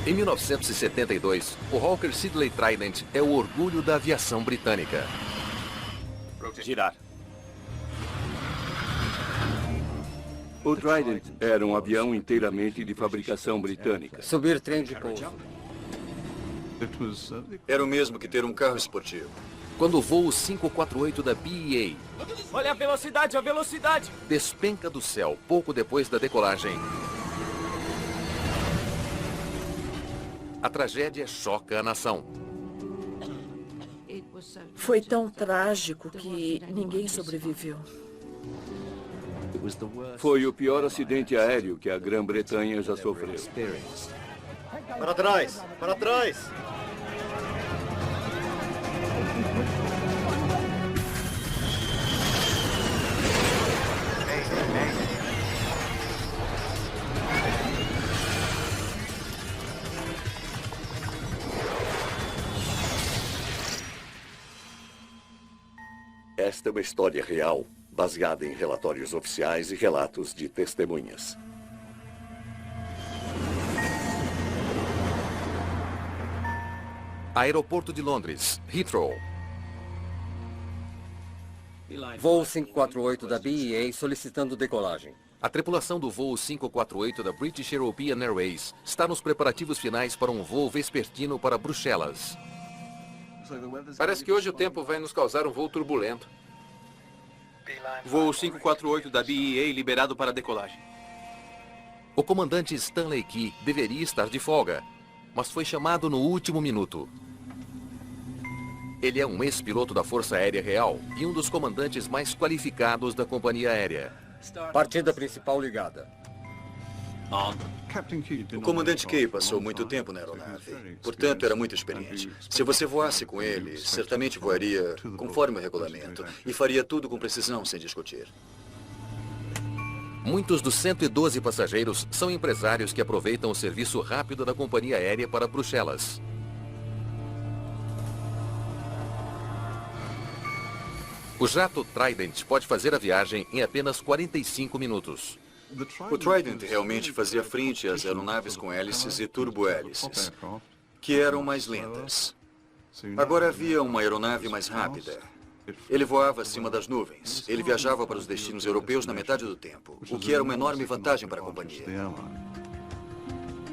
Em 1972, o Hawker Siddeley Trident é o orgulho da aviação britânica. Girar. O Trident era um avião inteiramente de fabricação britânica. Subir trem de pouso. Era o mesmo que ter um carro esportivo. Quando o voo 548 da BEA Olha a velocidade, a velocidade! despenca do céu pouco depois da decolagem, a tragédia choca a nação. Foi tão trágico que ninguém sobreviveu. Foi o pior acidente aéreo que a Grã-Bretanha já sofreu. Para trás! Para trás! Esta é uma história real, baseada em relatórios oficiais e relatos de testemunhas. Aeroporto de Londres, Heathrow. Voo 548 da BEA solicitando decolagem. A tripulação do voo 548 da British European Airways está nos preparativos finais para um voo vespertino para Bruxelas. Parece que hoje o tempo vai nos causar um voo turbulento. Voo 548 da BEA liberado para decolagem. O comandante Stanley Key deveria estar de folga, mas foi chamado no último minuto. Ele é um ex-piloto da Força Aérea Real e um dos comandantes mais qualificados da companhia aérea. Partida principal ligada. O comandante Key passou muito tempo na aeronave, portanto era muito experiente. Se você voasse com ele, certamente voaria conforme o regulamento e faria tudo com precisão, sem discutir. Muitos dos 112 passageiros são empresários que aproveitam o serviço rápido da companhia aérea para Bruxelas. O jato Trident pode fazer a viagem em apenas 45 minutos. O Trident realmente fazia frente às aeronaves com hélices e turbohélices, que eram mais lentas. Agora havia uma aeronave mais rápida. Ele voava acima das nuvens. Ele viajava para os destinos europeus na metade do tempo, o que era uma enorme vantagem para a companhia.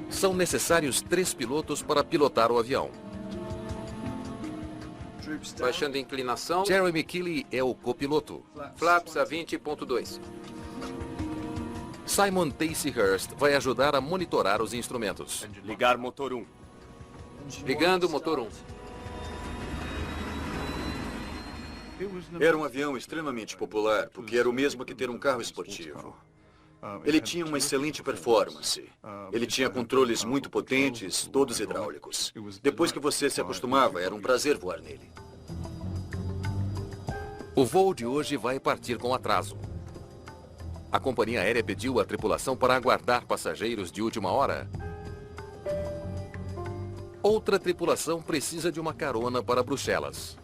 São necessários 3 pilotos para pilotar o avião. Baixando a inclinação, Jeremy Keeley é o copiloto. flaps a 20.2. Simon Tacy Hurst vai ajudar a monitorar os instrumentos. Ligar motor 1. Ligando o motor 1. Era um avião extremamente popular, porque era o mesmo que ter um carro esportivo. Ele tinha uma excelente performance. Ele tinha controles muito potentes, todos hidráulicos. Depois que você se acostumava, era um prazer voar nele. O voo de hoje vai partir com atraso. A companhia aérea pediu à tripulação para aguardar passageiros de última hora. Outra tripulação precisa de uma carona para Bruxelas.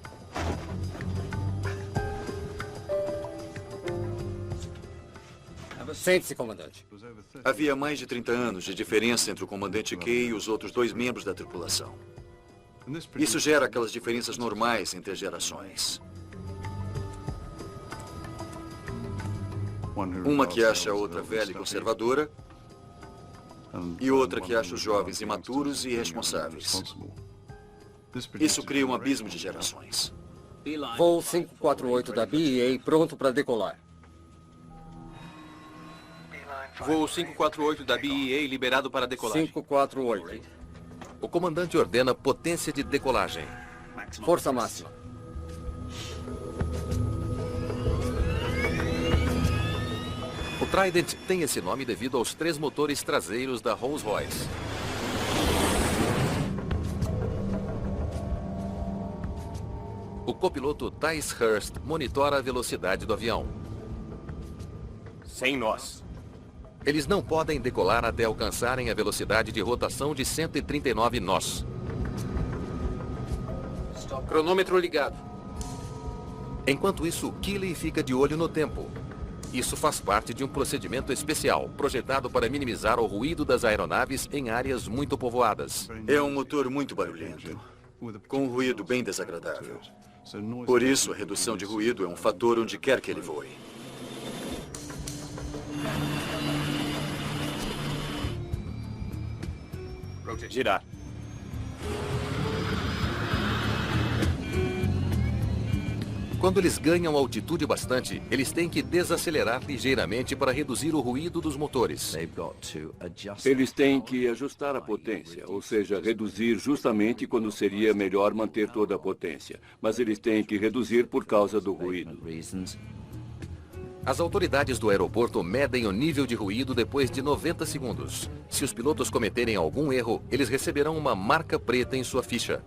Sente-se, comandante. Havia mais de 30 anos de diferença entre o comandante Key e os outros 2 membros da tripulação. Isso gera aquelas diferenças normais entre as gerações. Uma que acha a outra velha e conservadora, e outra que acha os jovens imaturos e irresponsáveis. Isso cria um abismo de gerações. Voo 548 da BEA pronto para decolar. Voo 548 da BEA liberado para decolagem. 548. O comandante ordena potência de decolagem. Força máxima. O Trident tem esse nome devido aos 3 motores traseiros da Rolls-Royce. O copiloto Tyce Hurst monitora a velocidade do avião. Sem nós. Eles não podem decolar até alcançarem a velocidade de rotação de 139 nós. Cronômetro ligado. Enquanto isso, Keeley fica de olho no tempo. Isso faz parte de um procedimento especial, projetado para minimizar o ruído das aeronaves em áreas muito povoadas. É um motor muito barulhento, com um ruído bem desagradável. Por isso, a redução de ruído é um fator onde quer que ele voe. Girar. Quando eles ganham altitude bastante, eles têm que desacelerar ligeiramente para reduzir o ruído dos motores. Eles têm que ajustar a potência, ou seja, reduzir justamente quando seria melhor manter toda a potência. Mas eles têm que reduzir por causa do ruído. As autoridades do aeroporto medem o nível de ruído depois de 90 segundos. Se os pilotos cometerem algum erro, eles receberão uma marca preta em sua ficha.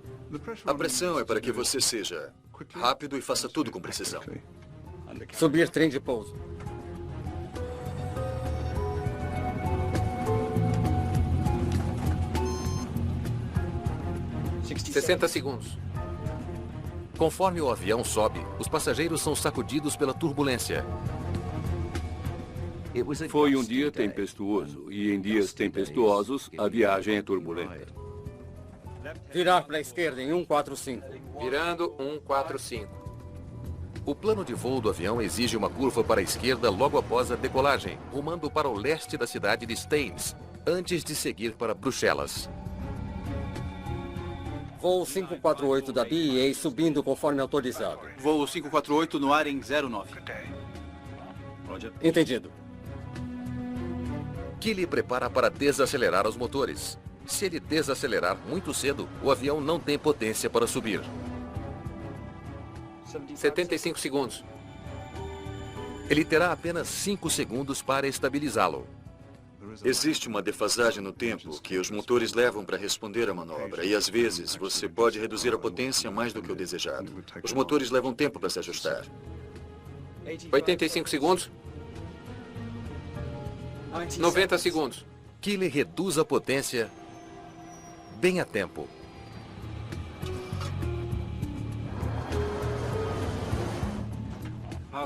A pressão é para que você seja rápido e faça tudo com precisão. Subir trem de pouso. Em 60 segundos. Conforme o avião sobe, os passageiros são sacudidos pela turbulência. Foi um dia tempestuoso, e em dias tempestuosos, a viagem é turbulenta. Virar para a esquerda em 145. Virando 145. O plano de voo do avião exige uma curva para a esquerda logo após a decolagem, rumando para o leste da cidade de Staines, antes de seguir para Bruxelas. Voo 548 da BEA subindo conforme autorizado. Voo 548 no ar em 09. Entendido. Keely prepara para desacelerar os motores. Se ele desacelerar muito cedo, o avião não tem potência para subir. 75 segundos. Ele terá apenas 5 segundos para estabilizá-lo. Existe uma defasagem no tempo que os motores levam para responder à manobra, e às vezes você pode reduzir a potência mais do que o desejado. Os motores levam tempo para se ajustar. 85 segundos. 90 segundos. Keely reduz a potência bem a tempo.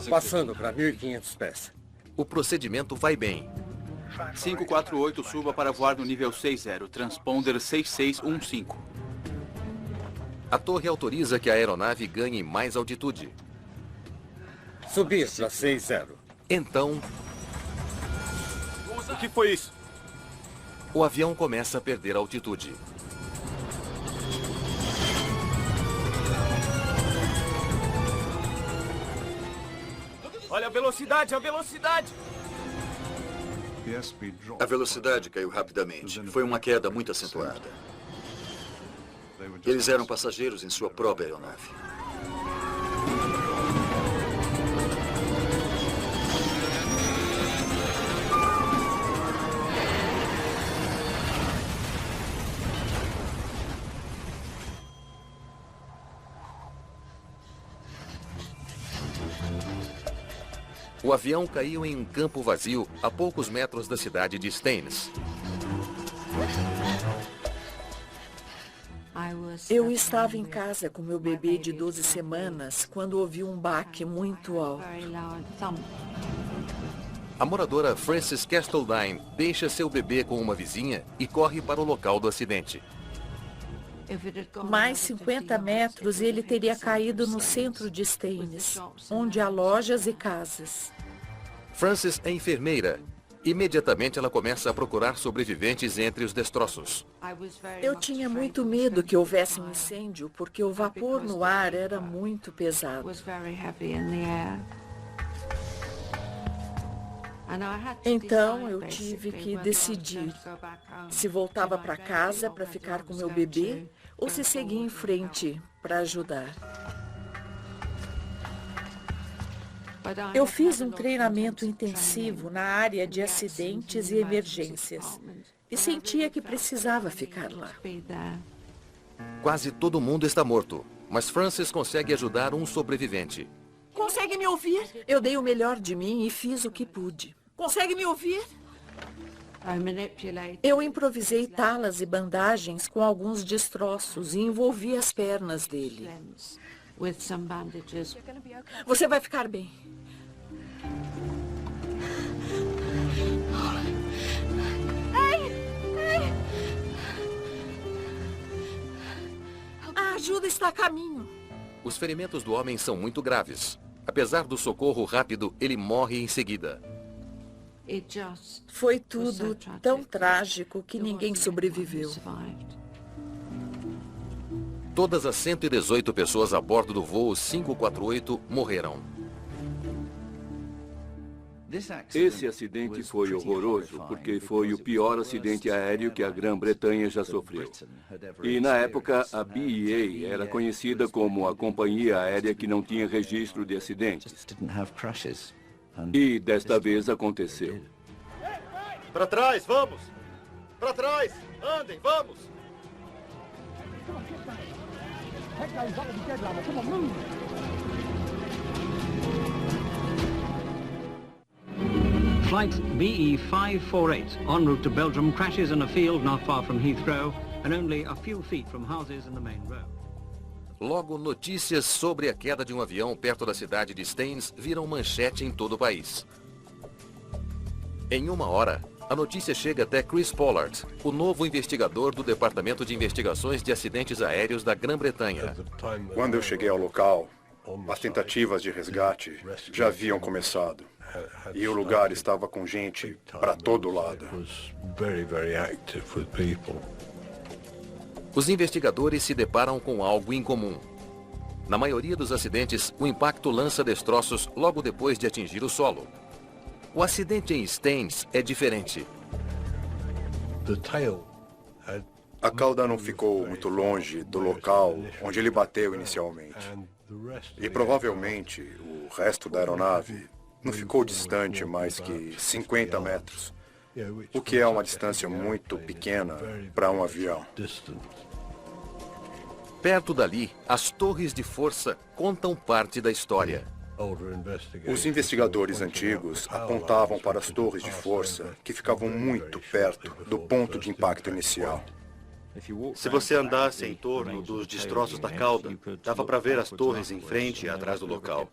Passando para 1.500 pés. O procedimento vai bem. 548 suba para voar no nível 60, transponder 6615. A torre autoriza que a aeronave ganhe mais altitude. Subir para 60. Então, O que foi isso? o avião começa a perder altitude. Olha a velocidade, a velocidade! A velocidade caiu rapidamente. Foi uma queda muito acentuada. Eles eram passageiros em sua própria aeronave. O avião caiu em um campo vazio a poucos metros da cidade de Staines. Eu estava em casa com meu bebê de 12 semanas quando ouvi um baque muito alto. A moradora Frances Castledine deixa seu bebê com uma vizinha e corre para o local do acidente. Mais 50 metros e ele teria caído no centro de Staines, onde há lojas e casas. Frances é enfermeira. Imediatamente ela começa a procurar sobreviventes entre os destroços. Eu tinha muito medo que houvesse um incêndio, porque o vapor no ar era muito pesado. Então eu tive que decidir se voltava para casa para ficar com meu bebê ou se seguia em frente para ajudar. Eu fiz um treinamento intensivo na área de acidentes e emergências e sentia que precisava ficar lá. Quase todo mundo está morto, mas Frances consegue ajudar um sobrevivente. Consegue me ouvir? Eu dei o melhor de mim e fiz o que pude. Consegue me ouvir? Eu improvisei talas e bandagens com alguns destroços e envolvi as pernas dele. Você vai ficar bem. ajuda está a caminho. Os ferimentos do homem são muito graves. Apesar do socorro rápido, ele morre em seguida. Foi tudo tão trágico que ninguém sobreviveu. Todas as 118 pessoas a bordo do voo 548 morreram. Esse acidente foi horroroso porque foi o pior acidente aéreo que a Grã-Bretanha já sofreu. E na época, a BEA era conhecida como a companhia aérea que não tinha registro de acidentes. E desta vez aconteceu. Para trás, vamos! Para trás! Andem, vamos! Flight BE548 en route to Belgium crashes in a field not far from Heathrow and only a few feet from houses in the main road. Logo, notícias sobre a queda de um avião perto da cidade de Staines viram manchete em todo o país. Em uma hora, a notícia chega até Chris Pollard, o novo investigador do Departamento de Investigações de Acidentes Aéreos da Grã-Bretanha. Quando eu cheguei ao local, as tentativas de resgate já haviam começado. E o lugar estava com gente para todo lado. Os investigadores se deparam com algo incomum. Na maioria dos acidentes, o impacto lança destroços logo depois de atingir o solo. O acidente em Staines é diferente. A cauda não ficou muito longe do local onde ele bateu inicialmente. E provavelmente o resto da aeronave não ficou distante mais que 50 metros, o que é uma distância muito pequena para um avião. Perto dali, as torres de força contam parte da história. Os investigadores antigos apontavam para as torres de força que ficavam muito perto do ponto de impacto inicial. Se você andasse em torno dos destroços da cauda, dava para ver as torres em frente e atrás do local.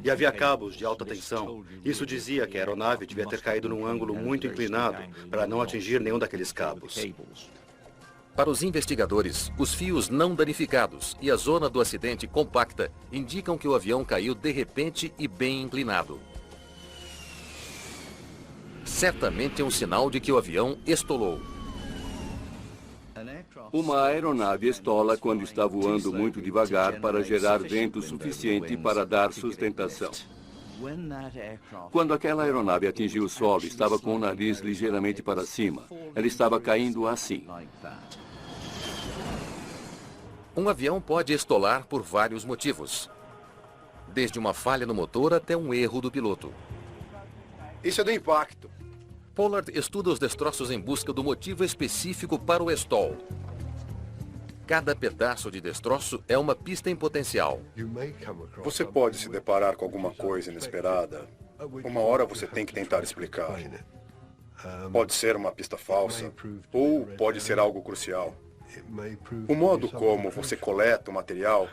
E havia cabos de alta tensão. Isso dizia que a aeronave devia ter caído num ângulo muito inclinado para não atingir nenhum daqueles cabos. Para os investigadores, os fios não danificados e a zona do acidente compacta indicam que o avião caiu de repente e bem inclinado. Certamente é um sinal de que o avião estolou. Uma aeronave estola quando está voando muito devagar para gerar vento suficiente para dar sustentação. Quando aquela aeronave atingiu o solo, estava com o nariz ligeiramente para cima. Ela estava caindo assim. Um avião pode estolar por vários motivos. Desde uma falha no motor até um erro do piloto. Isso é do impacto. Pollard estuda os destroços em busca do motivo específico para o estol. Cada pedaço de destroço é uma pista em potencial. Você pode se deparar com alguma coisa inesperada. Uma hora você tem que tentar explicar. Pode ser uma pista falsa, ou pode ser algo crucial. O modo como você coleta o material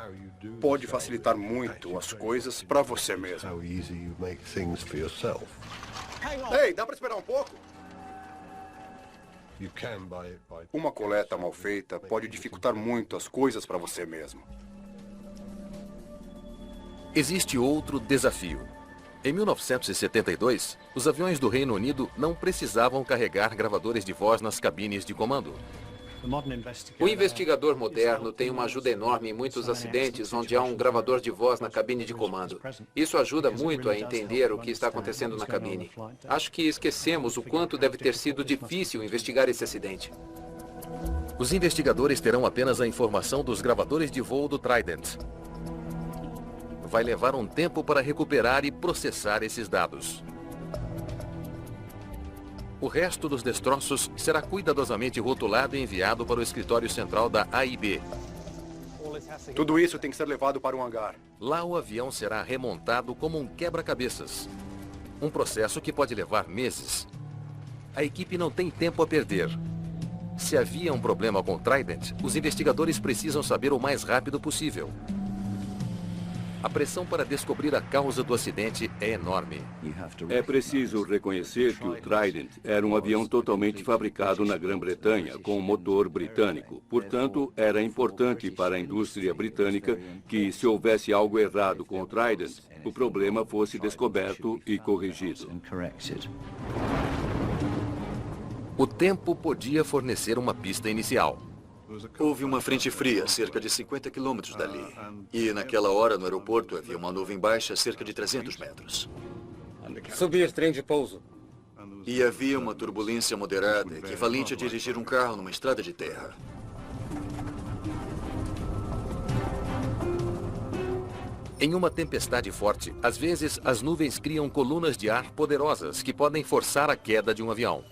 pode facilitar muito as coisas para você mesmo. Ei, dá para esperar um pouco? Uma coleta mal feita pode dificultar muito as coisas para você mesmo. Existe outro desafio. Em 1972, os aviões do Reino Unido não precisavam carregar gravadores de voz nas cabines de comando. O investigador moderno tem uma ajuda enorme em muitos acidentes onde há um gravador de voz na cabine de comando. Isso ajuda muito a entender o que está acontecendo na cabine. Acho que esquecemos o quanto deve ter sido difícil investigar esse acidente. Os investigadores terão apenas a informação dos gravadores de voo do Trident. Vai levar um tempo para recuperar e processar esses dados. O resto dos destroços será cuidadosamente rotulado e enviado para o escritório central da AIB. Tudo isso tem que ser levado para um hangar. Lá o avião será remontado como um quebra-cabeças. Um processo que pode levar meses. A equipe não tem tempo a perder. Se havia um problema com o Trident, os investigadores precisam saber o mais rápido possível. A pressão para descobrir a causa do acidente é enorme. É preciso reconhecer que o Trident era um avião totalmente fabricado na Grã-Bretanha, com motor britânico. Portanto, era importante para a indústria britânica que, se houvesse algo errado com o Trident, o problema fosse descoberto e corrigido. O tempo podia fornecer uma pista inicial. Houve uma frente fria, cerca de 50 quilômetros dali. E naquela hora, no aeroporto, havia uma nuvem baixa, cerca de 300 metros. Subir trem de pouso. E havia uma turbulência moderada, equivalente a dirigir um carro numa estrada de terra. Em uma tempestade forte, às vezes as nuvens criam colunas de ar poderosas que podem forçar a queda de um avião.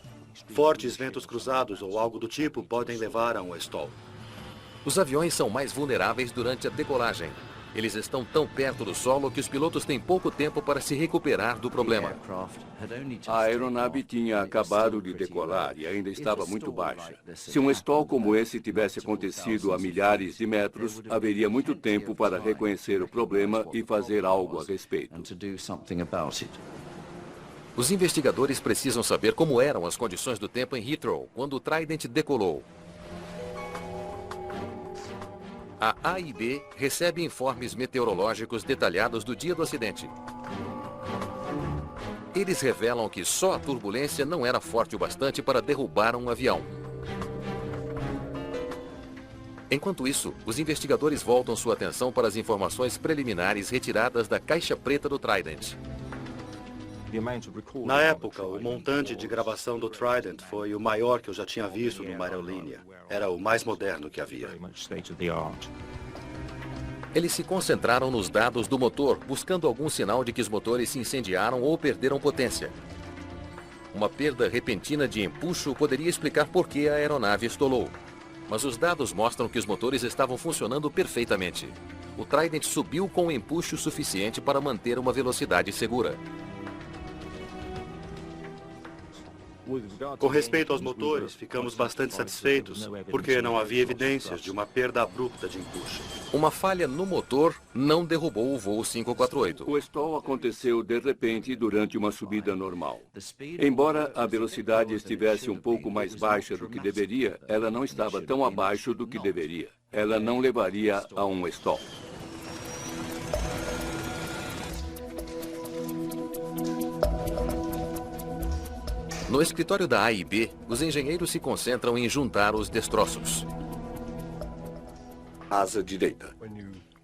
Fortes ventos cruzados ou algo do tipo podem levar a um stall. Os aviões são mais vulneráveis durante a decolagem. Eles estão tão perto do solo que os pilotos têm pouco tempo para se recuperar do problema. A aeronave tinha acabado de decolar e ainda estava muito baixa. Se um stall como esse tivesse acontecido a milhares de metros, haveria muito tempo para reconhecer o problema e fazer algo a respeito. Os investigadores precisam saber como eram as condições do tempo em Heathrow quando o Trident decolou. A AIB recebe informes meteorológicos detalhados do dia do acidente. Eles revelam que só a turbulência não era forte o bastante para derrubar um avião. Enquanto isso, os investigadores voltam sua atenção para as informações preliminares retiradas da caixa preta do Trident. Na época, o montante de gravação do Trident foi o maior que eu já tinha visto numa aerolínea. Era o mais moderno que havia. Eles se concentraram nos dados do motor, buscando algum sinal de que os motores se incendiaram ou perderam potência. Uma perda repentina de empuxo poderia explicar por que a aeronave estolou. Mas os dados mostram que os motores estavam funcionando perfeitamente. O Trident subiu com empuxo suficiente para manter uma velocidade segura. Com respeito aos motores, ficamos bastante satisfeitos, porque não havia evidências de uma perda abrupta de empuxo. Uma falha no motor não derrubou o voo 548. O stall aconteceu de repente durante uma subida normal. Embora a velocidade estivesse um pouco mais baixa do que deveria, ela não estava tão abaixo do que deveria. Ela não levaria a um stall. No escritório da AIB, os engenheiros se concentram em juntar os destroços. Asa direita.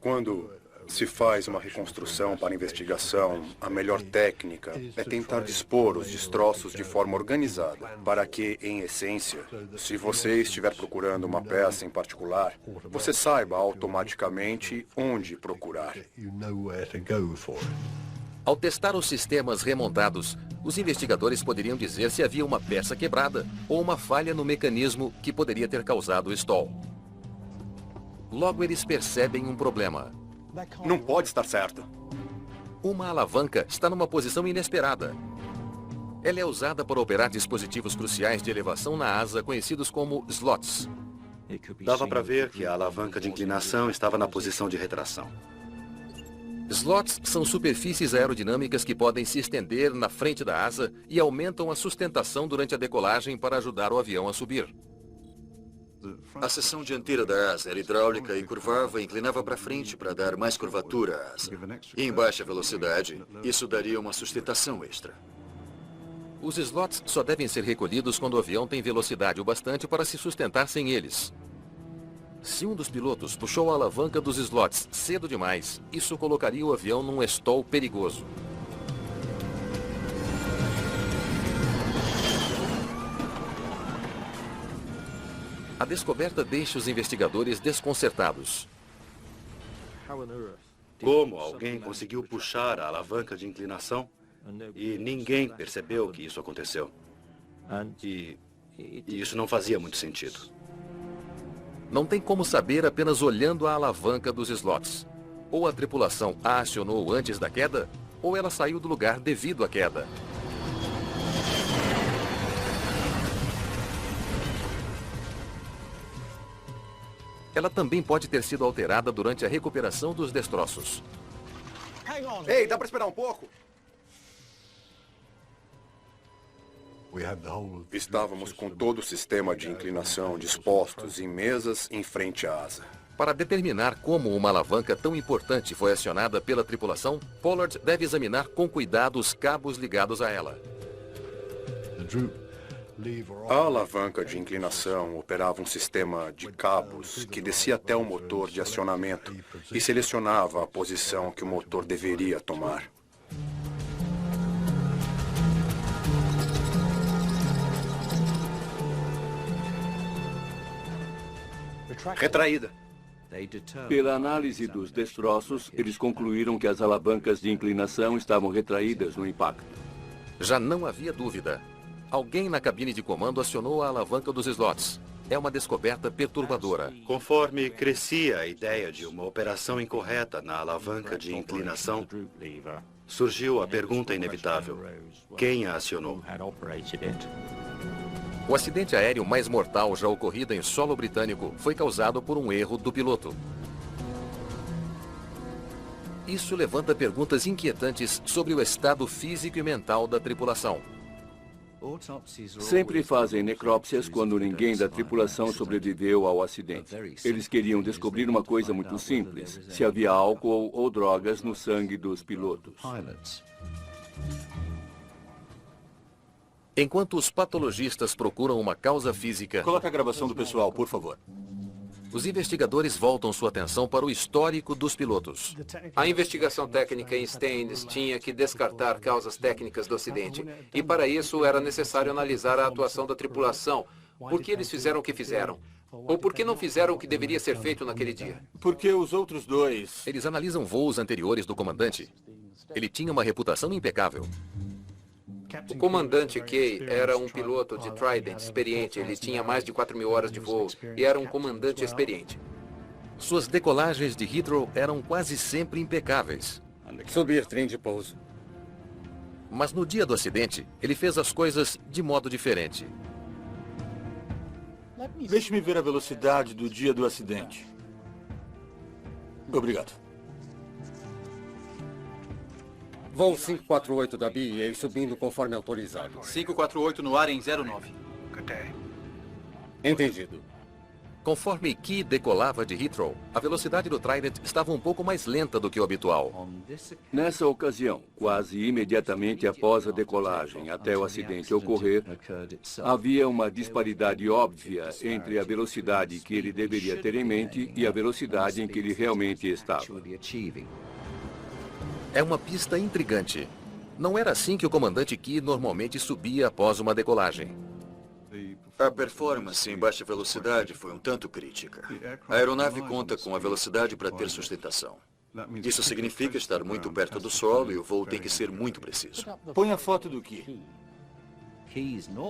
Quando se faz uma reconstrução para investigação, a melhor técnica é tentar dispor os destroços de forma organizada, para que, em essência, se você estiver procurando uma peça em particular, você saiba automaticamente onde procurar. Ao testar os sistemas remontados, os investigadores poderiam dizer se havia uma peça quebrada ou uma falha no mecanismo que poderia ter causado o stall. Logo, eles percebem um problema. Não pode estar certo. Uma alavanca está numa posição inesperada. Ela é usada para operar dispositivos cruciais de elevação na asa, conhecidos como slots. Dava para ver que a alavanca de inclinação estava na posição de retração. Slots são superfícies aerodinâmicas que podem se estender na frente da asa e aumentam a sustentação durante a decolagem para ajudar o avião a subir. A seção dianteira da asa era hidráulica e curvava e inclinava para frente para dar mais curvatura à asa. E em baixa velocidade, isso daria uma sustentação extra. Os slots só devem ser recolhidos quando o avião tem velocidade o bastante para se sustentar sem eles. Se um dos pilotos puxou a alavanca dos slots cedo demais, isso colocaria o avião num stall perigoso. A descoberta deixa os investigadores desconcertados. Como alguém conseguiu puxar a alavanca de inclinação e ninguém percebeu que isso aconteceu? E isso não fazia muito sentido. Não tem como saber apenas olhando a alavanca dos slots. Ou a tripulação a acionou antes da queda, ou ela saiu do lugar devido à queda. Ela também pode ter sido alterada durante a recuperação dos destroços. Ei, dá para esperar um pouco? Estávamos com todo o sistema de inclinação dispostos em mesas em frente à asa. Para determinar como uma alavanca tão importante foi acionada pela tripulação, Pollard deve examinar com cuidado os cabos ligados a ela. A alavanca de inclinação operava um sistema de cabos que descia até o motor de acionamento e selecionava a posição que o motor deveria tomar. Retraída. Pela análise dos destroços, eles concluíram que as alavancas de inclinação estavam retraídas no impacto. Já não havia dúvida. Alguém na cabine de comando acionou a alavanca dos slots. É uma descoberta perturbadora. Conforme crescia a ideia de uma operação incorreta na alavanca de inclinação, surgiu a pergunta inevitável: quem a acionou? O acidente aéreo mais mortal já ocorrido em solo britânico foi causado por um erro do piloto. Isso levanta perguntas inquietantes sobre o estado físico e mental da tripulação. Sempre fazem necrópsias quando ninguém da tripulação sobreviveu ao acidente. Eles queriam descobrir uma coisa muito simples: se havia álcool ou drogas no sangue dos pilotos. Enquanto os patologistas procuram uma causa física... Coloque a gravação do pessoal, por favor. Os investigadores voltam sua atenção para o histórico dos pilotos. A investigação técnica em Staines tinha que descartar causas técnicas do acidente. E para isso era necessário analisar a atuação da tripulação. Por que eles fizeram o que fizeram? Ou por que não fizeram o que deveria ser feito naquele dia? Porque os outros dois... Eles analisam voos anteriores do comandante. Ele tinha uma reputação impecável. O comandante Kay era um piloto de Trident experiente. Ele tinha mais de 4.000 horas de voo e era um comandante experiente. Suas decolagens de Heathrow eram quase sempre impecáveis. Subir trem de pouso. Mas no dia do acidente, ele fez as coisas de modo diferente. Deixe-me ver a velocidade do dia do acidente. Obrigado. Voo 548 da BEA subindo conforme autorizado. 548 no ar em 09. Entendido. Conforme Key decolava de Heathrow, a velocidade do Trident estava um pouco mais lenta do que o habitual. Nessa ocasião, quase imediatamente após a decolagem até o acidente ocorrer, havia uma disparidade óbvia entre a velocidade que ele deveria ter em mente e a velocidade em que ele realmente estava. É uma pista intrigante. Não era assim que o comandante Key normalmente subia após uma decolagem. A performance em baixa velocidade foi um tanto crítica. A aeronave conta com a velocidade para ter sustentação. Isso significa estar muito perto do solo e o voo tem que ser muito preciso. Põe a foto do Key.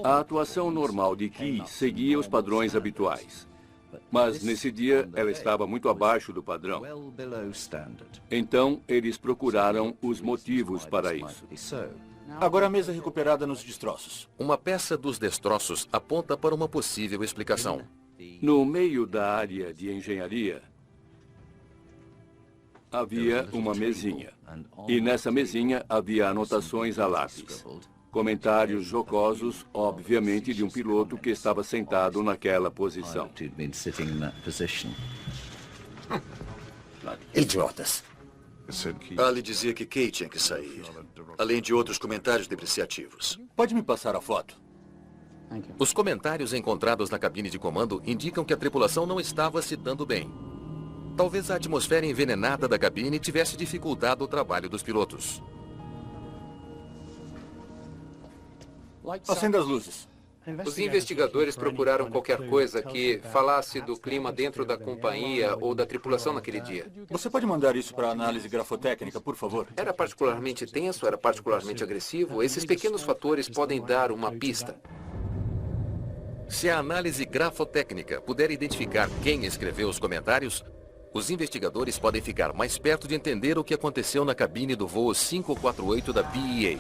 A atuação normal de Key seguia os padrões habituais. Mas nesse dia ela estava muito abaixo do padrão. Então eles procuraram os motivos para isso. Agora a mesa recuperada nos destroços. Uma peça dos destroços aponta para uma possível explicação. No meio da área de engenharia, havia uma mesinha. E nessa mesinha havia anotações a lápis. Comentários jocosos, obviamente, de um piloto que estava sentado naquela posição. Idiotas. Ali dizia que Kay tinha que sair, além de outros comentários depreciativos. Pode me passar a foto? Os comentários encontrados na cabine de comando indicam que a tripulação não estava se dando bem. Talvez a atmosfera envenenada da cabine tivesse dificultado o trabalho dos pilotos. Acenda as luzes. Os investigadores procuraram qualquer coisa que falasse do clima dentro da companhia ou da tripulação naquele dia. Você pode mandar isso para análise grafotécnica, por favor? Era particularmente tenso? Era particularmente agressivo? Esses pequenos fatores podem dar uma pista. Se a análise grafotécnica puder identificar quem escreveu os comentários, os investigadores podem ficar mais perto de entender o que aconteceu na cabine do voo 548 da BEA.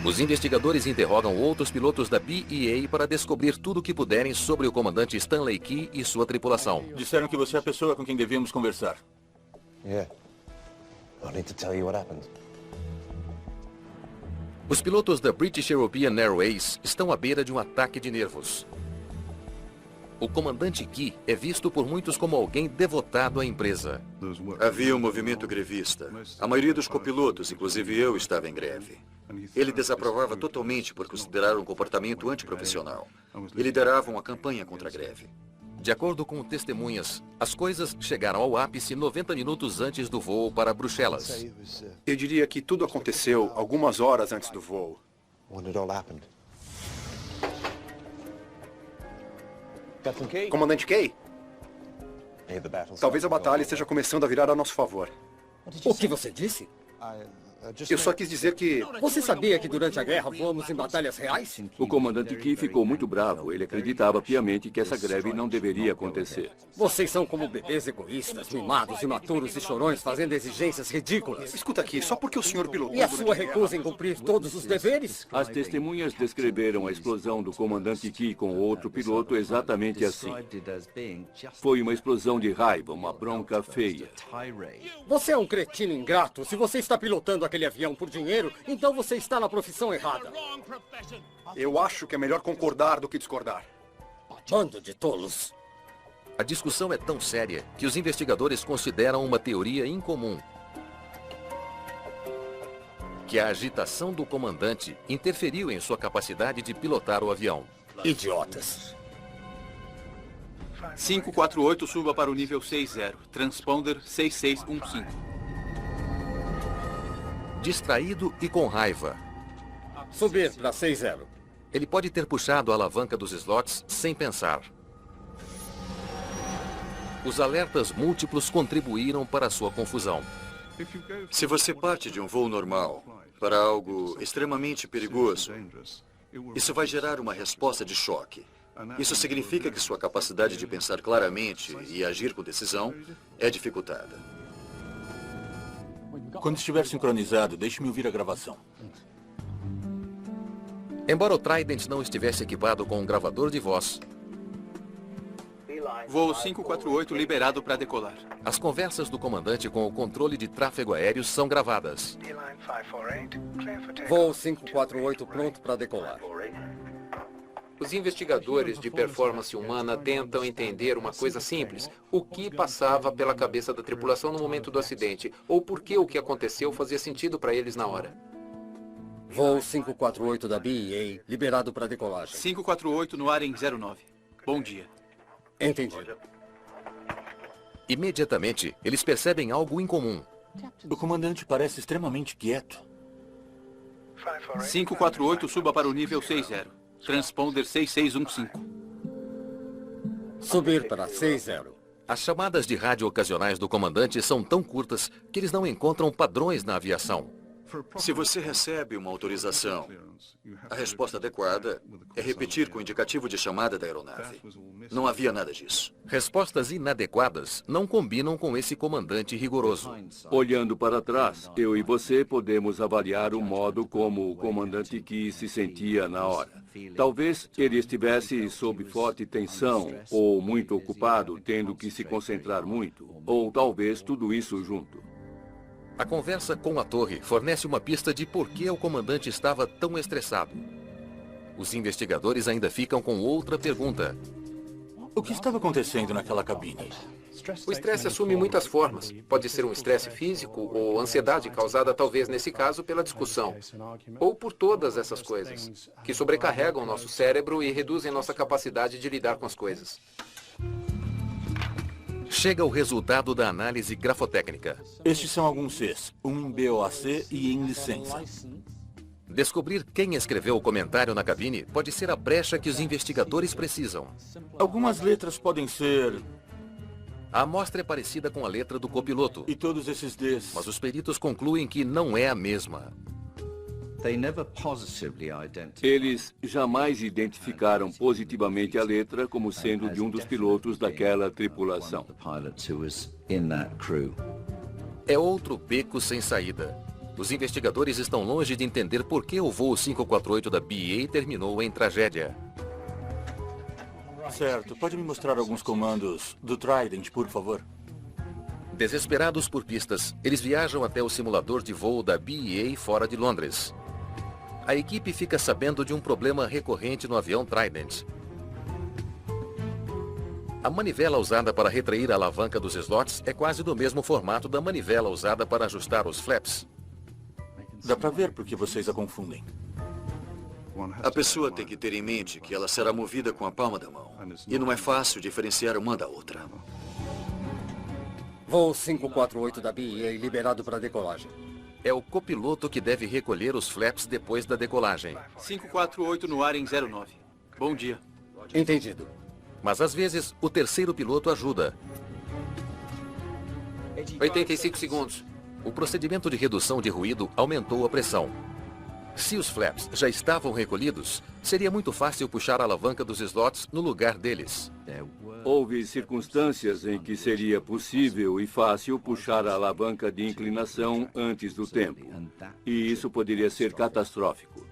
Os investigadores interrogam outros pilotos da BEA para descobrir tudo o que puderem sobre o comandante Stanley Key e sua tripulação. Disseram que você é a pessoa com quem devíamos conversar. Os pilotos da British European Airways estão à beira de um ataque de nervos. O comandante Key é visto por muitos como alguém devotado à empresa. Havia um movimento grevista. A maioria dos copilotos, inclusive eu, estava em greve. Ele desaprovava totalmente por considerar um comportamento antiprofissional. E liderava uma campanha contra a greve. De acordo com testemunhas, as coisas chegaram ao ápice 90 minutos antes do voo para Bruxelas. Eu diria que tudo aconteceu algumas horas antes do voo. Comandante Key? Talvez a batalha esteja começando a virar a nosso favor. O que você disse? Eu só quis dizer que... Você sabia que durante a guerra voamos em batalhas reais? O comandante Key ficou muito bravo. Ele acreditava piamente que essa greve não deveria acontecer. Vocês são como bebês egoístas, mimados, imaturos e chorões, fazendo exigências ridículas. Escuta aqui, só porque o senhor pilotou... E a sua recusa em cumprir todos os deveres? As testemunhas descreveram a explosão do comandante Key com outro piloto exatamente assim. Foi uma explosão de raiva, uma bronca feia. Você é um cretino ingrato. Se você está pilotando aquele avião por dinheiro, então você está na profissão errada. Eu acho que é melhor concordar do que discordar. Bando de tolos. A discussão é tão séria que os investigadores consideram uma teoria incomum. Que a agitação do comandante interferiu em sua capacidade de pilotar o avião. Idiotas. 548, suba para o nível 60, transponder 6615. Distraído e com raiva. Subir para 60. Ele pode ter puxado a alavanca dos slots sem pensar. Os alertas múltiplos contribuíram para a sua confusão. Se você parte de um voo normal para algo extremamente perigoso, isso vai gerar uma resposta de choque. Isso significa que sua capacidade de pensar claramente e agir com decisão é dificultada. Quando estiver sincronizado, deixe-me ouvir a gravação. Embora o Trident não estivesse equipado com um gravador de voz, Voo 548 liberado para decolar. as conversas do comandante com o controle de tráfego aéreo são gravadas. Voo 548 pronto para decolar. Os investigadores de performance humana tentam entender uma coisa simples. O que passava pela cabeça da tripulação no momento do acidente? Ou por que o que aconteceu fazia sentido para eles na hora? Voo 548 da BEA, liberado para decolagem. 548 no ar em 09. Bom dia. Entendido. Imediatamente, eles percebem algo incomum. O comandante parece extremamente quieto. 548, suba para o nível 60. Transponder 6615. Subir para 60. As chamadas de rádio ocasionais do comandante são tão curtas que eles não encontram padrões na aviação. Se você recebe uma autorização, a resposta adequada é repetir com o indicativo de chamada da aeronave. Não havia nada disso. Respostas inadequadas não combinam com esse comandante rigoroso. Olhando para trás, eu e você podemos avaliar o modo como o comandante Key se sentia na hora. Talvez ele estivesse sob forte tensão, ou muito ocupado, tendo que se concentrar muito, ou talvez tudo isso junto. A conversa com a torre fornece uma pista de por que o comandante estava tão estressado. Os investigadores ainda ficam com outra pergunta. O que estava acontecendo naquela cabine? O estresse assume muitas formas. Pode ser um estresse físico ou ansiedade causada, talvez nesse caso, pela discussão. Ou por todas essas coisas, que sobrecarregam nosso cérebro e reduzem nossa capacidade de lidar com as coisas. Chega o resultado da análise grafotécnica. Estes são alguns Cs, um em BOAC e em licença. Descobrir quem escreveu o comentário na cabine pode ser a brecha que os investigadores precisam. Algumas letras podem ser... A amostra é parecida com a letra do copiloto. E todos esses Ds... Mas os peritos concluem que não é a mesma. Eles jamais identificaram positivamente a letra como sendo de um dos pilotos daquela tripulação. É outro beco sem saída. Os investigadores estão longe de entender por que o voo 548 da BA terminou em tragédia. Certo. Pode me mostrar alguns comandos do Trident, por favor? Desesperados por pistas, eles viajam até o simulador de voo da BA fora de Londres. A equipe fica sabendo de um problema recorrente no avião Trident. A manivela usada para retrair a alavanca dos slots é quase do mesmo formato da manivela usada para ajustar os flaps. Dá para ver porque vocês a confundem. A pessoa tem que ter em mente que ela será movida com a palma da mão. E não é fácil diferenciar uma da outra. Voo 548 da BA liberado para decolagem. É o copiloto que deve recolher os flaps depois da decolagem. 548 no ar em 09. Bom dia. Entendido. Mas às vezes, o terceiro piloto ajuda. 85 segundos. O procedimento de redução de ruído aumentou a pressão. Se os flaps já estavam recolhidos, seria muito fácil puxar a alavanca dos slots no lugar deles. Houve circunstâncias em que seria possível e fácil puxar a alavanca de inclinação antes do tempo. E isso poderia ser catastrófico.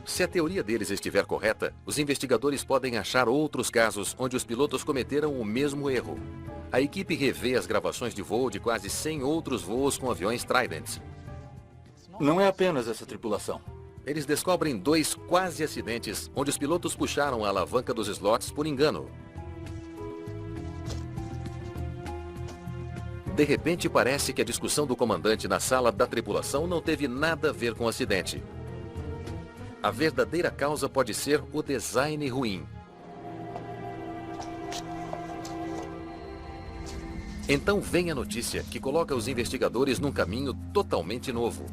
Se a teoria deles estiver correta, os investigadores podem achar outros casos onde os pilotos cometeram o mesmo erro. A equipe revê as gravações de voo de quase 100 outros voos com aviões Trident. Não é apenas essa tripulação. Eles descobrem 2 quase acidentes onde os pilotos puxaram a alavanca dos slots por engano. De repente, parece que a discussão do comandante na sala da tripulação não teve nada a ver com o acidente. A verdadeira causa pode ser o design ruim. Então vem a notícia que coloca os investigadores num caminho totalmente novo.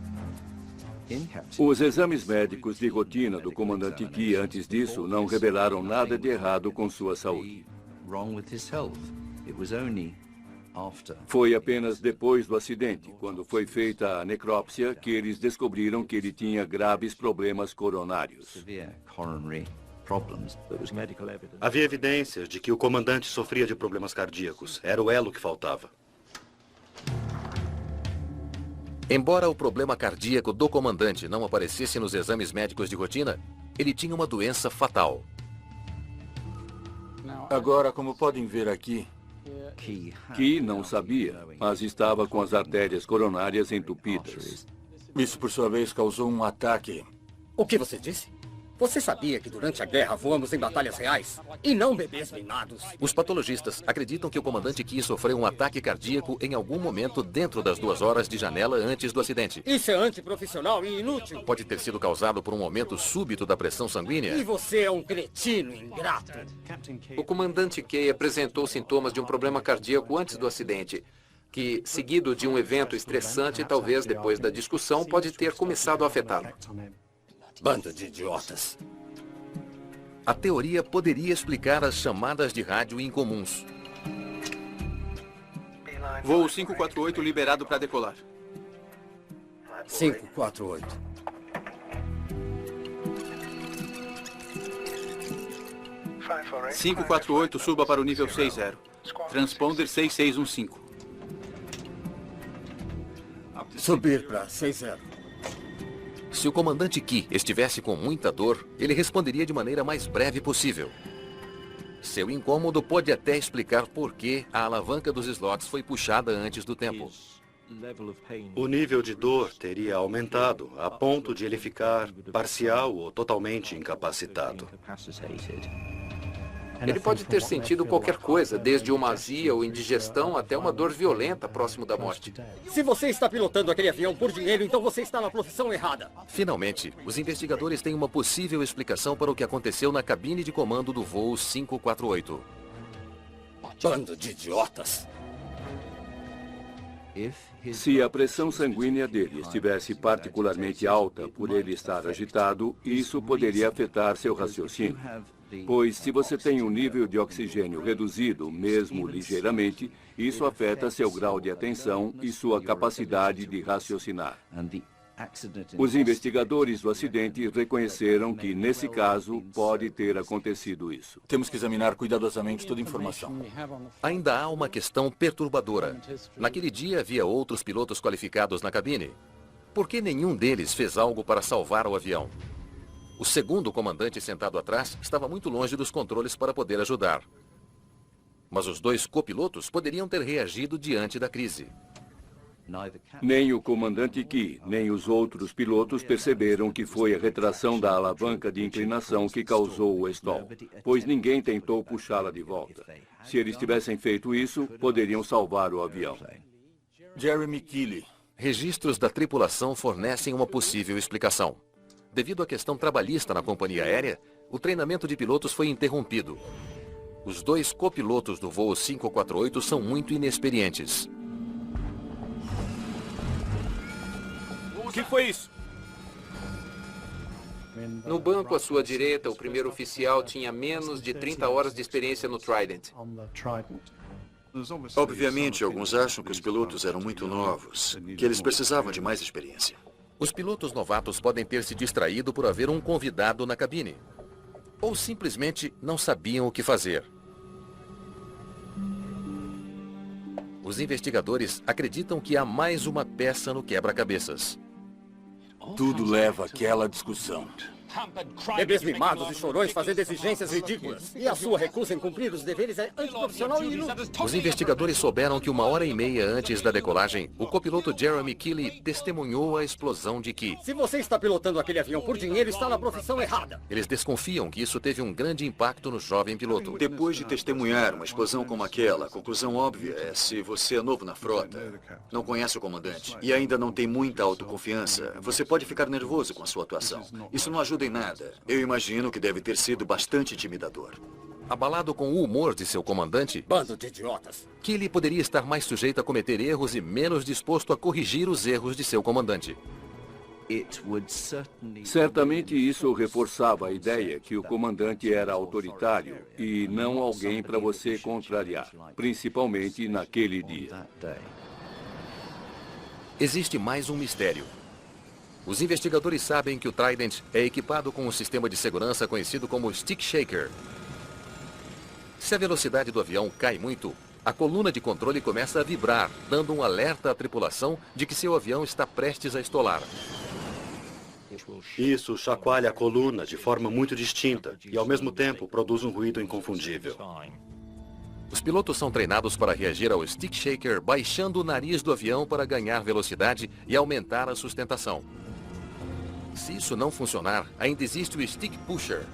Os exames médicos de rotina do comandante Key antes disso não revelaram nada de errado com sua saúde. Foi apenas depois do acidente, quando foi feita a necrópsia, que eles descobriram que ele tinha graves problemas coronários. Havia evidências de que o comandante sofria de problemas cardíacos. Era o elo que faltava. Embora o problema cardíaco do comandante não aparecesse nos exames médicos de rotina, ele tinha uma doença fatal. Agora, como podem ver aqui, Key não sabia, mas estava com as artérias coronárias entupidas. Isso, por sua vez, causou um ataque. O que você disse? Você sabia que durante a guerra voamos em batalhas reais e não bebês mimados? Os patologistas acreditam que o comandante Key sofreu um ataque cardíaco em algum momento dentro das 2 horas de janela antes do acidente. Isso é antiprofissional e inútil. Pode ter sido causado por um aumento súbito da pressão sanguínea. E você é um cretino ingrato. O comandante Key apresentou sintomas de um problema cardíaco antes do acidente, que, seguido de um evento estressante, talvez depois da discussão, pode ter começado a afetá-lo. Bando de idiotas. A teoria poderia explicar as chamadas de rádio incomuns. Voo 548 liberado para decolar. 548. – 548, suba para o nível 60. Transponder 6615. Subir para 60. Se o comandante Key estivesse com muita dor, ele responderia de maneira mais breve possível. Seu incômodo pode até explicar por que a alavanca dos slots foi puxada antes do tempo. O nível de dor teria aumentado a ponto de ele ficar parcial ou totalmente incapacitado. Ele pode ter sentido qualquer coisa, desde uma azia ou indigestão até uma dor violenta próximo da morte. Se você está pilotando aquele avião por dinheiro, então você está na profissão errada. Finalmente, os investigadores têm uma possível explicação para o que aconteceu na cabine de comando do voo 548. Bando de idiotas. Se a pressão sanguínea dele estivesse particularmente alta por ele estar agitado, isso poderia afetar seu raciocínio. Pois se você tem um nível de oxigênio reduzido, mesmo ligeiramente, isso afeta seu grau de atenção e sua capacidade de raciocinar. Os investigadores do acidente reconheceram que, nesse caso, pode ter acontecido isso. Temos que examinar cuidadosamente toda a informação. Ainda há uma questão perturbadora. Naquele dia havia outros pilotos qualificados na cabine. Por que nenhum deles fez algo para salvar o avião? O segundo comandante sentado atrás estava muito longe dos controles para poder ajudar. Mas os dois copilotos poderiam ter reagido diante da crise. Nem o comandante Key, nem os outros pilotos perceberam que foi a retração da alavanca de inclinação que causou o stall, pois ninguém tentou puxá-la de volta. Se eles tivessem feito isso, poderiam salvar o avião. Jeremy Keeley. Registros da tripulação fornecem uma possível explicação. Devido à questão trabalhista na companhia aérea, o treinamento de pilotos foi interrompido. Os dois copilotos do voo 548 são muito inexperientes. O que foi isso? No banco à sua direita, o primeiro oficial tinha menos de 30 horas de experiência no Trident. Obviamente, alguns acham que os pilotos eram muito novos, que eles precisavam de mais experiência. Os pilotos novatos podem ter se distraído por haver um convidado na cabine. Ou simplesmente não sabiam o que fazer. Os investigadores acreditam que há mais uma peça no quebra-cabeças. Tudo leva àquela discussão. Bebês mimados e chorões fazendo exigências ridículas. E a sua recusa em cumprir os deveres é antiprofissional e inútil. Os investigadores souberam que 1h30 antes da decolagem, o copiloto Jeremy Keeley testemunhou a explosão de Key. Se você está pilotando aquele avião por dinheiro, está na profissão errada. Eles desconfiam que isso teve um grande impacto no jovem piloto. Depois de testemunhar uma explosão como aquela, a conclusão óbvia é: se você é novo na frota, não conhece o comandante e ainda não tem muita autoconfiança, você pode ficar nervoso com a sua atuação. Isso não ajuda em nada. Eu imagino que deve ter sido bastante intimidador. Abalado com o humor de seu comandante, bando de idiotas, Keeley poderia estar mais sujeito a cometer erros e menos disposto a corrigir os erros de seu comandante. Certamente isso reforçava a ideia que o comandante era autoritário e não alguém para você contrariar, principalmente naquele dia. Existe mais um mistério. Os investigadores sabem que o Trident é equipado com um sistema de segurança conhecido como Stick Shaker. Se a velocidade do avião cai muito, a coluna de controle começa a vibrar, dando um alerta à tripulação de que seu avião está prestes a estolar. Isso chacoalha a coluna de forma muito distinta e, ao mesmo tempo, produz um ruído inconfundível. Os pilotos são treinados para reagir ao Stick Shaker baixando o nariz do avião para ganhar velocidade e aumentar a sustentação. Se isso não funcionar, ainda existe o Stick Pusher.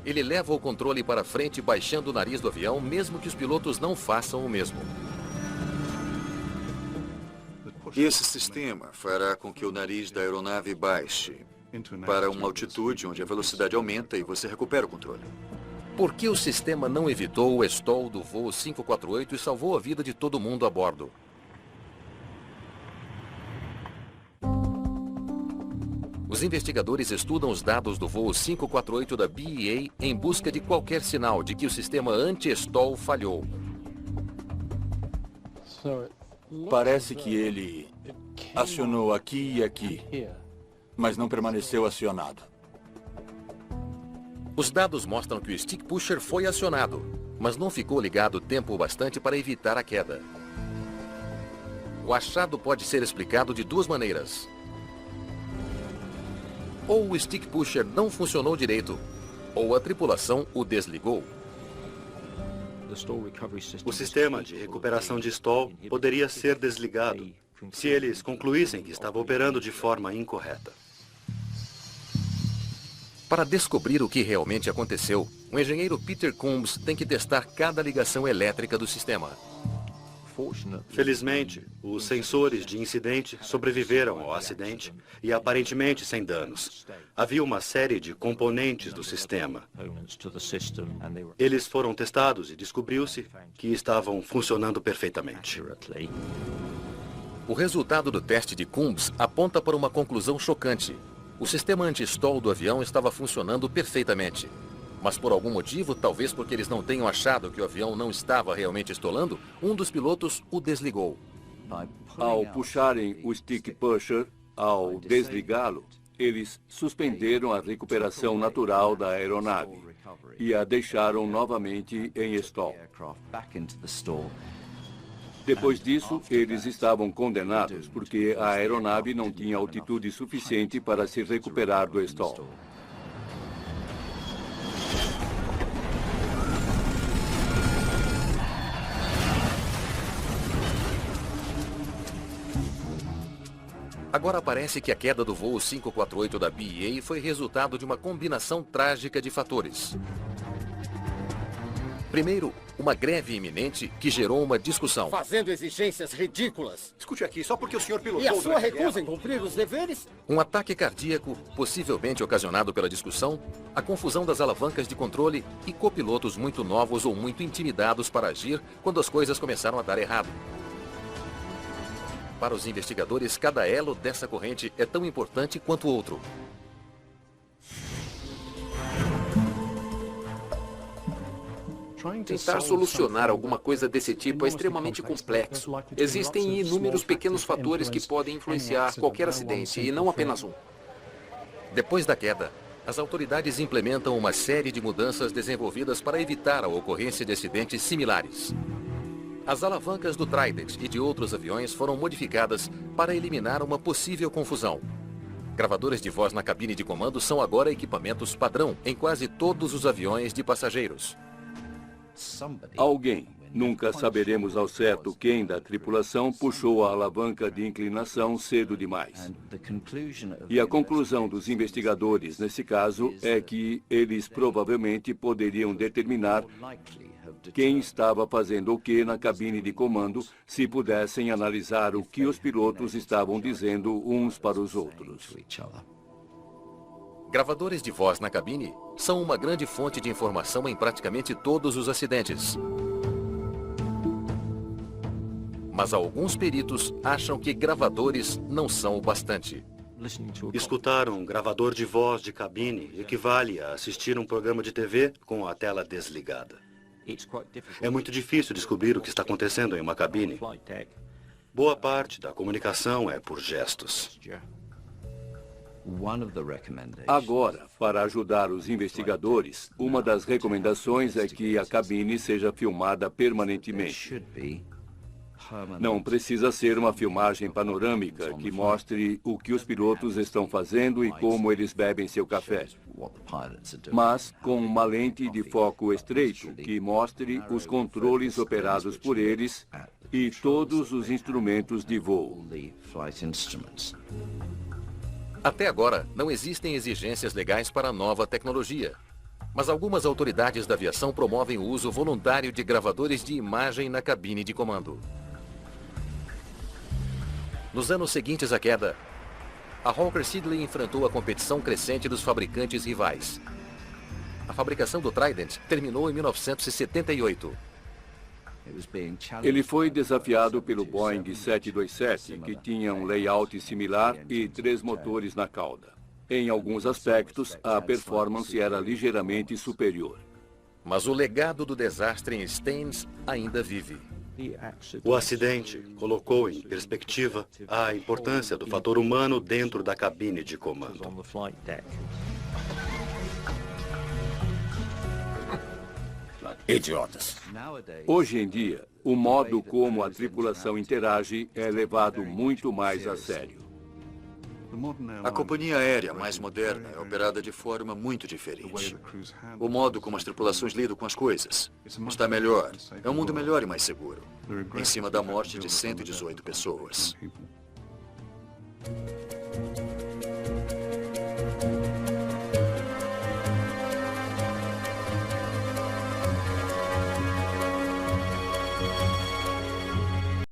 Ele leva o controle para frente baixando o nariz do avião, mesmo que os pilotos não façam o mesmo. E esse sistema fará com que o nariz da aeronave baixe para uma altitude onde a velocidade aumenta e você recupera o controle. Por que o sistema não evitou o stall do voo 548 e salvou a vida de todo mundo a bordo? Os investigadores estudam os dados do voo 548 da BEA em busca de qualquer sinal de que o sistema anti-stall falhou. Parece que ele acionou aqui e aqui, mas não permaneceu acionado. Os dados mostram que o Stick Pusher foi acionado, mas não ficou ligado tempo bastante para evitar a queda. O achado pode ser explicado de duas maneiras. Ou o Stick Pusher não funcionou direito, ou a tripulação o desligou. O sistema de recuperação de stall poderia ser desligado se eles concluíssem que estava operando de forma incorreta. Para descobrir o que realmente aconteceu, o engenheiro Peter Coombs tem que testar cada ligação elétrica do sistema. Felizmente, os sensores de incidente sobreviveram ao acidente e aparentemente sem danos. Havia uma série de componentes do sistema. Eles foram testados e descobriu-se que estavam funcionando perfeitamente. O resultado do teste de Coombs aponta para uma conclusão chocante. O sistema anti-stall do avião estava funcionando perfeitamente. Mas por algum motivo, talvez porque eles não tenham achado que o avião não estava realmente estolando, um dos pilotos o desligou. Ao puxarem o Stick Pusher, Ao desligá-lo, eles suspenderam a recuperação natural da aeronave e a deixaram novamente em stall. Depois disso, eles estavam condenados porque a aeronave não tinha altitude suficiente para se recuperar do stall. Agora parece que a queda do voo 548 da BEA foi resultado de uma combinação trágica de fatores. Primeiro, uma greve iminente que gerou uma discussão. Fazendo exigências ridículas. Escute aqui, só porque o senhor pilotou... E a sua recusa em cumprir os deveres? Um ataque cardíaco, possivelmente ocasionado pela discussão, a confusão das alavancas de controle e copilotos muito novos ou muito intimidados para agir quando as coisas começaram a dar errado. Para os investigadores, cada elo dessa corrente é tão importante quanto o outro. Tentar solucionar alguma coisa desse tipo é extremamente complexo. Existem inúmeros pequenos fatores que podem influenciar qualquer acidente, e não apenas um. Depois da queda, as autoridades implementam uma série de mudanças desenvolvidas para evitar a ocorrência de acidentes similares. As alavancas do Trident e de outros aviões foram modificadas para eliminar uma possível confusão. Gravadores de voz na cabine de comando são agora equipamentos padrão em quase todos os aviões de passageiros. Alguém, nunca saberemos ao certo quem da tripulação, puxou a alavanca de inclinação cedo demais. E a conclusão dos investigadores nesse caso é que eles provavelmente poderiam determinar quem estava fazendo o que na cabine de comando se pudessem analisar o que os pilotos estavam dizendo uns para os outros. Gravadores de voz na cabine são uma grande fonte de informação em praticamente todos os acidentes. Mas alguns peritos acham que gravadores não são o bastante. Escutar um gravador de voz de cabine equivale a assistir um programa de TV com a tela desligada. É muito difícil descobrir o que está acontecendo em uma cabine. Boa parte da comunicação é por gestos. Agora, para ajudar os investigadores, uma das recomendações é que a cabine seja filmada permanentemente. Não precisa ser uma filmagem panorâmica que mostre o que os pilotos estão fazendo e como eles bebem seu café, mas com uma lente de foco estreito que mostre os controles operados por eles e todos os instrumentos de voo. Até agora, não existem exigências legais para a nova tecnologia. Mas algumas autoridades da aviação promovem o uso voluntário de gravadores de imagem na cabine de comando. Nos anos seguintes à queda, a Hawker Siddeley enfrentou a competição crescente dos fabricantes rivais. A fabricação do Trident terminou em 1978. Ele foi desafiado pelo Boeing 727, que tinha um layout similar e 3 motores na cauda. Em alguns aspectos, a performance era ligeiramente superior. Mas o legado do desastre em Staines ainda vive. O acidente colocou em perspectiva a importância do fator humano dentro da cabine de comando. Idiotas. Hoje em dia, o modo como a tripulação interage é levado muito mais a sério. A companhia aérea mais moderna é operada de forma muito diferente. O modo como as tripulações lidam com as coisas está melhor. É um mundo melhor e mais seguro. Em cima da morte de 118 pessoas.